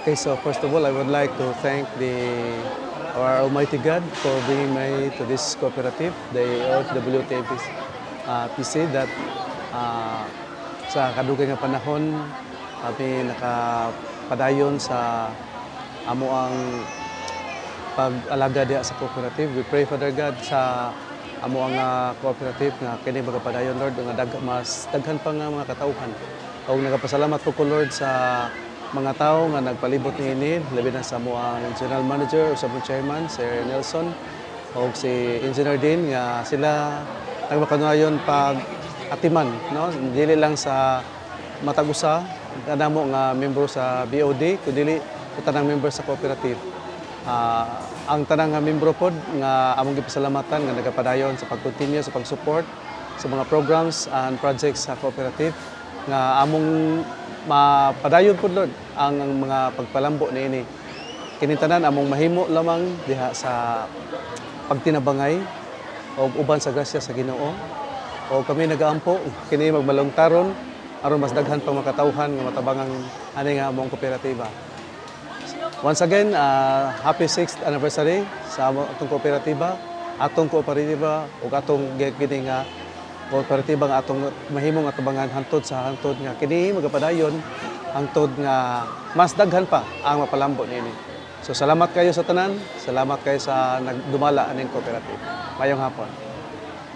Okay, so first of all, I would like to thank our Almighty God for bringing me to this cooperative, the OFWTPC, PC, that sa kadugay nga panahon kami nakapadayon sa amo ang pag-alaga diha sa cooperative. We pray, Father God, sa amo ang cooperative nga kini magapadayon, Lord, nga mas daghan pa nga mga katawhan. O nagapasalamat po ko, Lord, sa mga tao nga nagpalibot niini, labi na sa amo ang general manager o sa among chairman, Sir Nelson, o si Engineer Dean, nga sila nagmakanayon pag atiman, no? Dili lang sa matag-usa kanamo nga membro sa BOD, kundi tanang member sa cooperative. Ang tanang nga membro pod nga among gipasalamatan nga nagapadayon sa pag-continue sa pag-support sa mga programs and projects sa cooperative nga among mapadayon pod, Lord, ang mga pagpalambo niini. Kini tanan among mahimo lamang diha sa pagtinabangay o uban sa grasya sa Ginoo. O kami nagaampo kini magmalungtaron aron mas daghan pang makatawhan nga matabangang ani nga among kooperatiba. Once again, happy 6th anniversary sa atong kooperatiba, ug atong kini nga kooperatiba nga atong mahimong atubangan hantod sa hantod nga kini magapadayon hantod nga mas daghan pa ang mapalambo niini. So salamat kayo sa tanan, salamat kayo sa nagdumala aning cooperative. Mayong hapon.